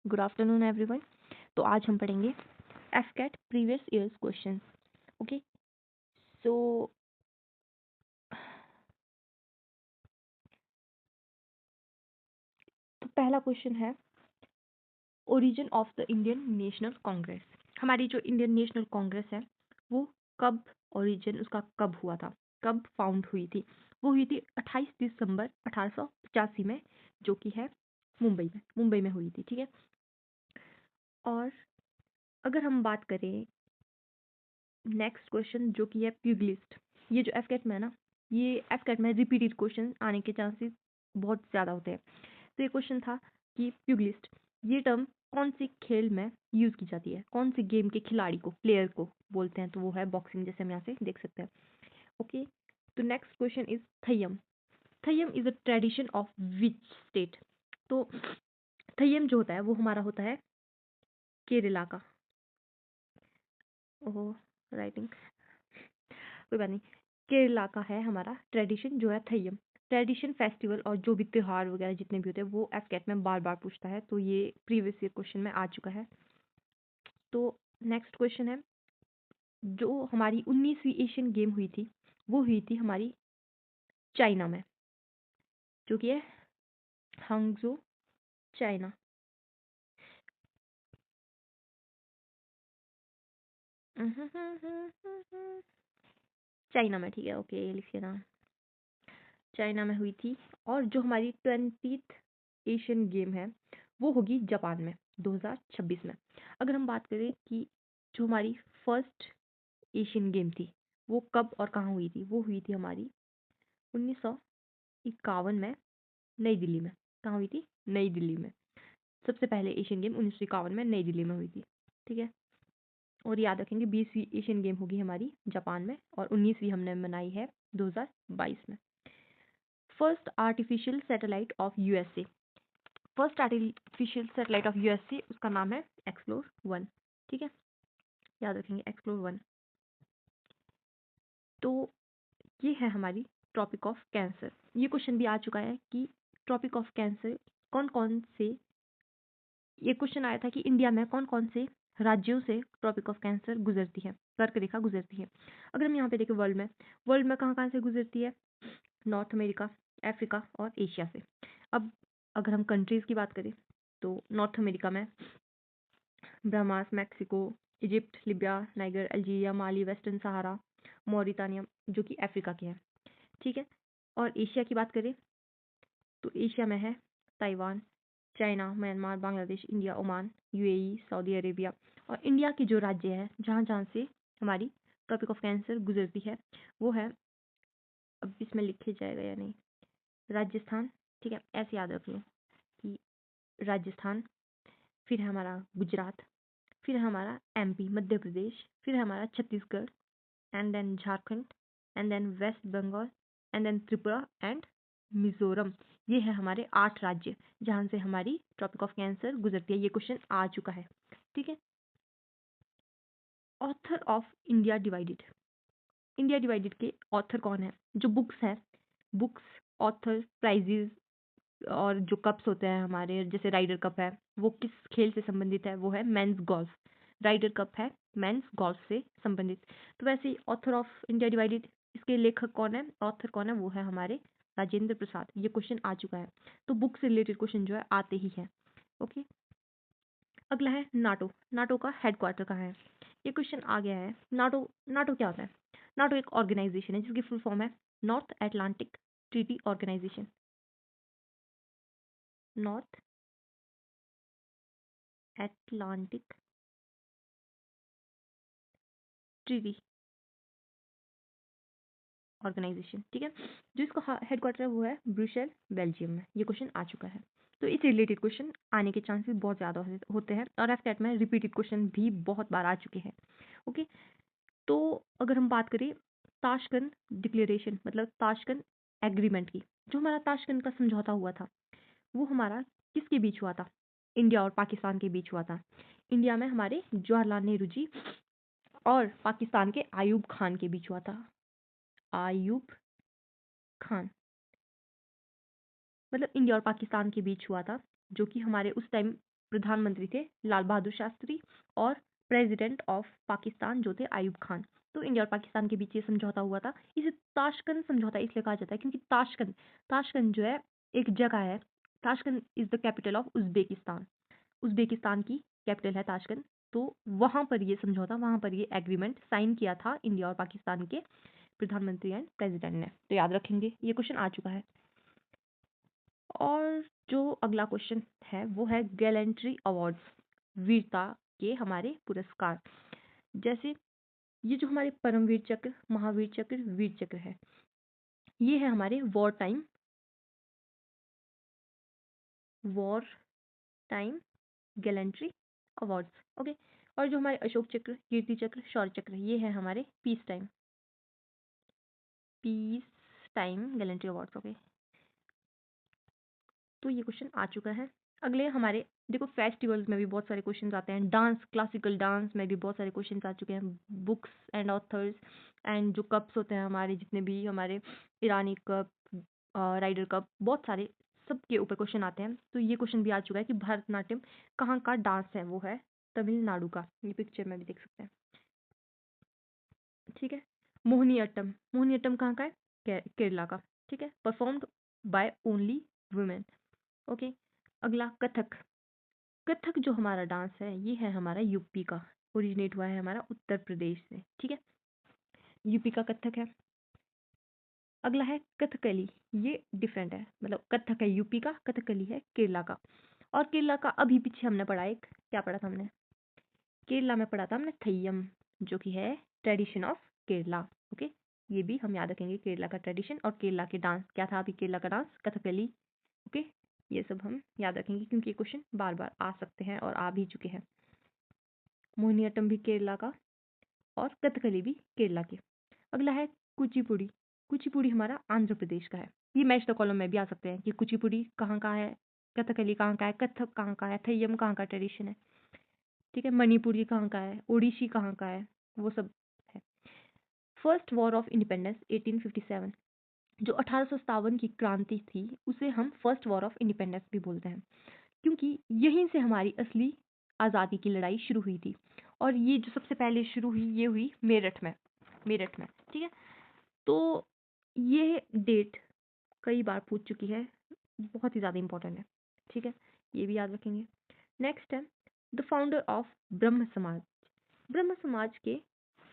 Good afternoon everyone. तो आज हम पढ़ेंगे एफकेट प्रीवियस ईयर्स क्वेश्चंस। ओके, सो तो पहला क्वेश्चन है origin of the Indian national Congress. हमारी जो इंडियन नेशनल कांग्रेस है वो कब, ओरिजिन उसका कब हुआ था, कब फाउंड हुई थी? वो हुई थी 28 दिसंबर 1885 में, जो कि है मुंबई में हुई थी। ठीक है। और अगर हम बात करें नेक्स्ट क्वेश्चन जो कि है प्यूगिलिस्ट, ये जो एफकेट में है ना, ये एफकेट में रिपीटेड क्वेश्चन आने के चांसेस बहुत ज़्यादा होते हैं। तो ये क्वेश्चन था कि प्यूगिलिस्ट ये टर्म कौन सी खेल में यूज़ की जाती है, कौन सी गेम के खिलाड़ी को, प्लेयर को बोलते हैं? तो वो है बॉक्सिंग, जैसे हम यहाँ से देख सकते हैं। ओके, तो next question is Theyyam. Theyyam is a tradition of which state? तो थय्यम जो होता है वो हमारा होता है केरला का। ओहो, राइटिंग कोई बात नहीं। केरला का है हमारा ट्रेडिशन जो है थय्यम। ट्रेडिशन, फेस्टिवल और जो भी त्योहार वगैरह जितने भी होते हैं वो एफकेट में बार बार पूछता है, तो ये प्रीवियस ईयर क्वेश्चन में आ चुका है। तो नेक्स्ट क्वेश्चन है, जो हमारी 19वीं एशियन गेम हुई थी वो हुई थी हमारी चाइना में, जो कि है हांगजो, चाइना। चाइना में, ठीक है, ओके, ये लिखिए ना, चाइना में हुई थी। और जो हमारी 20th एशियन गेम है वो होगी जापान में 2026 में। अगर हम बात करें कि जो हमारी फर्स्ट एशियन गेम थी वो कब और कहाँ हुई थी, वो हुई थी हमारी 1951 में, नई दिल्ली में। कहाँ हुई थी? नई दिल्ली में। सबसे पहले एशियन गेम 1951 में नई दिल्ली में हुई थी। ठीक है। और याद रखेंगे 20वीं एशियन गेम होगी हमारी जापान में, और 19वीं हमने मनाई है 2022 में। First artificial satellite of USA. First artificial satellite of USA, उसका नाम है एक्सप्लोर 1। ठीक है, याद रखेंगे एक्सप्लोर 1। तो ये है हमारी ट्रॉपिक ऑफ कैंसर। ये क्वेश्चन भी आ चुका है कि ट्रॉपिक ऑफ कैंसर कौन कौन से, ये क्वेश्चन आया था कि इंडिया में कौन कौन से राज्यों से ट्रॉपिक ऑफ कैंसर गुजरती है, कर्क रेखा गुजरती है। अगर हम यहाँ पे देखें वर्ल्ड में कहाँ कहाँ से गुजरती है? नॉर्थ अमेरिका, अफ्रीका और एशिया से। अब अगर हम कंट्रीज़ की बात करें तो नॉर्थ अमेरिका में Bahamas, Mexico, Egypt, Libya, Niger, Algeria, Mali, western Sahara, Mauritania, जो कि अफ्रीका के हैं। ठीक है। और एशिया की बात करें तो एशिया में है Taiwan, China, Myanmar, Bangladesh, India, Oman, UAE, Saudi Arabia. और इंडिया के जो राज्य है जहाँ जहाँ से हमारी ट्रॉपिक ऑफ कैंसर गुजरती है वो है, अब इसमें लिखे जाएगा या नहीं, राजस्थान। ठीक है, ऐसे याद रख लो कि राजस्थान, फिर है हमारा गुजरात, फिर है हमारा एमपी मध्य प्रदेश, फिर है हमारा Chhattisgarh, and then Jharkhand, and then West Bengal, and then Tripura and Mizoram. ये है हमारे 8 राज्य जहाँ से हमारी ट्रॉपिक ऑफ कैंसर गुजरती है। ये क्वेश्चन आ चुका है। ठीक है। Author of India divided. India divided के ऑथर कौन है? जो बुक्स है, बुक्स, ऑथर, प्राइजेस और जो कप्स होते हैं हमारे, जैसे राइडर कप है, वो किस खेल से संबंधित है? वो है मेंस गोल्फ। राइडर कप है मेंस गोल्फ से संबंधित। तो वैसे ही ऑथर ऑफ इंडिया डिवाइडेड, इसके लेखक कौन है, ऑथर कौन है? वो है हमारे राजेंद्र प्रसाद। ये क्वेश्चन आ चुका है। तो बुक से रिलेटेड क्वेश्चन जो है आते ही है। ओके, अगला है नाटो। नाटो का हेडक्वार्टर कहाँ है? ये क्वेश्चन आ गया है। नाटो, नाटो क्या होता है? नाटो एक ऑर्गेनाइजेशन है जिसकी फुल फॉर्म है North Atlantic Treaty Organisation. North Atlantic Treaty Organisation. ठीक है। जो इसका हेडक्वार्टर है वो है ब्रुसेल, बेल्जियम में। ये क्वेश्चन आ चुका है। तो इस रिलेटेड क्वेश्चन आने के चांसेस बहुत ज़्यादा होते हैं, और एफकेट में रिपीटेड क्वेश्चन भी बहुत बार आ चुके हैं। ओके, तो अगर हम बात करें ताशकंद डिक्लेरेशन, मतलब ताशकंद एग्रीमेंट की, जो हमारा ताशकंद का समझौता हुआ था वो हमारा किसके बीच हुआ था? इंडिया और पाकिस्तान के बीच हुआ था। इंडिया में हमारे जवाहरलाल नेहरू जी और पाकिस्तान के आयूब खान के बीच हुआ था। आयूब खान, मतलब इंडिया और पाकिस्तान के बीच हुआ था, जो कि हमारे उस टाइम प्रधानमंत्री थे लाल बहादुर शास्त्री और प्रेसिडेंट ऑफ पाकिस्तान जो थे आयूब खान। तो इंडिया और पाकिस्तान के बीच ये समझौता हुआ था। इसे ताशकंद समझौता इसलिए कहा जाता है क्योंकि ताशकंद ताशकंद जो है एक जगह है। Tashkent is the capital of Uzbekistan. Uzbekistan की कैपिटल है ताशकंद। तो वहां पर ये समझौता, वहां पर ये एग्रीमेंट साइन किया था इंडिया और पाकिस्तान के प्रधानमंत्री एंड प्रेसिडेंट ने। तो याद रखेंगे, ये क्वेश्चन आ चुका है। और जो अगला क्वेश्चन है वो है गैलेंट्री अवार्ड्स, वीरता के हमारे पुरस्कार। जैसे ये जो हमारे परमवीर चक्र, महावीर चक्र, वीर चक्र है, ये है हमारे war time gallantry awards. Okay. और जो हमारे अशोक चक्र, कीर्ति चक्र, शौर्य चक्र, ये है हमारे peace time gallantry awards. Okay. तो ये क्वेश्चन आ चुका है। अगले हमारे देखो फेस्टिवल्स में भी बहुत सारे क्वेश्चंस आते हैं। डांस, क्लासिकल डांस में भी बहुत सारे क्वेश्चंस आ चुके हैं। बुक्स एंड ऑथर्स एंड जो कप्स होते हैं हमारे, जितने भी हमारे ईरानी कप, राइडर कप, बहुत सारे सबके ऊपर क्वेश्चन आते हैं। तो ये क्वेश्चन भी आ चुका है कि भरतनाट्यम कहाँ का डांस है, वो है तमिलनाडु का। ये पिक्चर में भी देख सकते हैं। ठीक है। मोहिनीअट्टम कहाँ का है? केरला का। ठीक है। Performed by only women. Okay. अगला कथक। कथक जो हमारा डांस है ये है हमारा यूपी का, ओरिजिनेट हुआ है हमारा उत्तर प्रदेश से। ठीक है। यूपी का कथक है। अगला है कथकली। ये डिफरेंट है, मतलब कथक है यूपी का, कथकली है केरला का। और केरला का अभी पीछे हमने पढ़ा, एक क्या पढ़ा था हमने, केरला में पढ़ा था हमने थय्यम, जो कि है ट्रेडिशन ऑफ केरला। ओके। ये भी हम याद रखेंगे, केरला का ट्रेडिशन और केरला के डांस क्या था। अभी केरला का डांस कथकली। ओके। ये सब हम याद रखेंगे क्योंकि ये क्वेश्चन बार बार आ सकते हैं और आ भी चुके हैं। मोहिनीअट्टम भी केरला का और कथकली भी केरला के। अगला है कुचिपुड़ी। कुचिपुड़ी हमारा आंध्र प्रदेश का है। ये मैच द कॉलम में भी आ सकते हैं कि कुचिपुड़ी कहाँ का है, कथकली कहाँ का है, कथक कहाँ का है, थय्यम कहाँ का ट्रेडिशन है। ठीक है। मणिपुरी कहाँ का है, ओडिशी कहाँ का है, वो सब है। फर्स्ट वॉर ऑफ इंडिपेंडेंस 1857, जो 1857 की क्रांति थी उसे हम फर्स्ट वॉर ऑफ इंडिपेंडेंस भी बोलते हैं क्योंकि यहीं से हमारी असली आज़ादी की लड़ाई शुरू हुई थी। और ये जो सबसे पहले शुरू हुई, ये हुई मेरठ में। ठीक है। तो ये डेट कई बार पूछ चुकी है, बहुत ही ज़्यादा इंपॉर्टेंट है। ठीक है। ये भी याद रखेंगे। नेक्स्ट है द फाउंडर ऑफ ब्रह्म समाज। ब्रह्म समाज के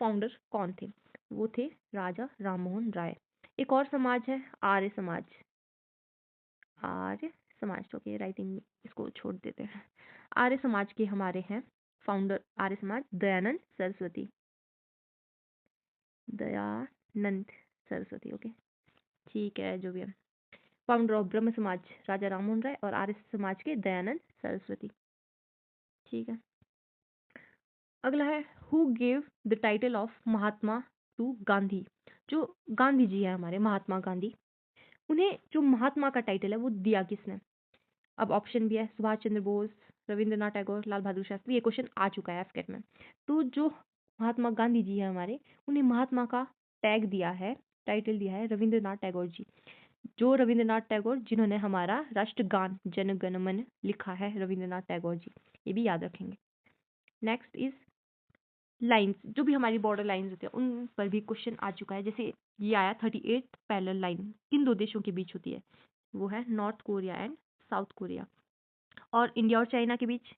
फाउंडर कौन थे? वो थे राजा राममोहन राय। एक और समाज है आर्य समाज। आर्य समाज, तो ओके, राइटिंग इसको छोड़ देते हैं। आर्य समाज के हमारे हैं फाउंडर, आर्य समाज दयानंद सरस्वती। दयानंद सरस्वती। ओके। ठीक है। जो भी है, फाउंडर ऑफ ब्रह्म समाज राजा राममोहन राय और आर्य समाज के दयानंद सरस्वती। ठीक है। अगला है who gave the title of Mahatma to Gandhi. जो गांधी जी है हमारे, महात्मा गांधी, उन्हें जो महात्मा का टाइटल है वो दिया किसने? अब ऑप्शन भी है, सुभाष चंद्र बोस, रविंद्रनाथ टैगोर, लाल बहादुर शास्त्री। ये क्वेश्चन आ चुका है एफकेट में। तो जो महात्मा गांधी जी है हमारे, उन्हें महात्मा का टैग दिया है, टाइटल दिया है रविंद्रनाथ टैगोर जी। जो रविंद्रनाथ टैगोर जिन्होंने हमारा राष्ट्रगान जन गण मन लिखा है, रविंद्रनाथ टैगोर जी। ये भी याद रखेंगे। Next his lines. जो भी हमारी बॉर्डर लाइंस होती है उन पर भी क्वेश्चन आ चुका है। जैसे ये आया 38 पैरेलल लाइन किन दो देशों के बीच होती है? वो है north Korea and south Korea. और इंडिया और चाइना के बीच,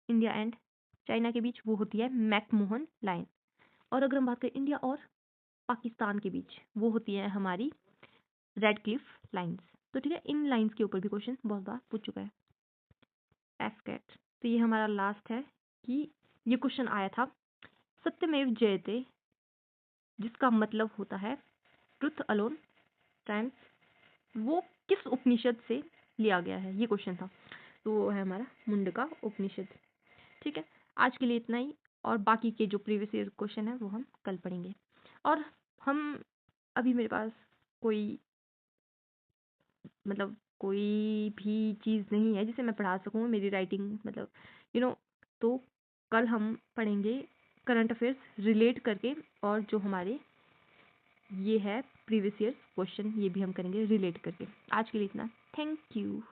इंडिया एंड चाइना के बीच वो होती है मैकमोहन लाइन। और अगर हम बात करें इंडिया और पाकिस्तान के बीच, वो होती है हमारी रेड क्लिफ लाइंस। तो ठीक है, इन लाइंस के ऊपर भी क्वेश्चन बहुत बार पूछ चुका है एफकेट। तो ये हमारा लास्ट है कि ये क्वेश्चन आया था सत्यमेव जयते, जिसका मतलब होता है ट्रुथ अलोन स्टैंड्स, वो किस उपनिषद से लिया गया है? ये क्वेश्चन था। तो वो है हमारा मुंडका उपनिषद। ठीक है। आज के लिए इतना ही, और बाकी के जो प्रीवियस ईयर क्वेश्चन है वो हम कल पढ़ेंगे। और हम अभी मेरे पास कोई, मतलब कोई भी चीज़ नहीं है जिसे मैं पढ़ा सकूँ, मेरी राइटिंग मतलब तो कल हम पढ़ेंगे करंट अफेयर्स रिलेट करके, और जो हमारे ये है प्रीवियस ईयर क्वेश्चन, ये भी हम करेंगे रिलेट करके। आज के लिए इतना। Thank you.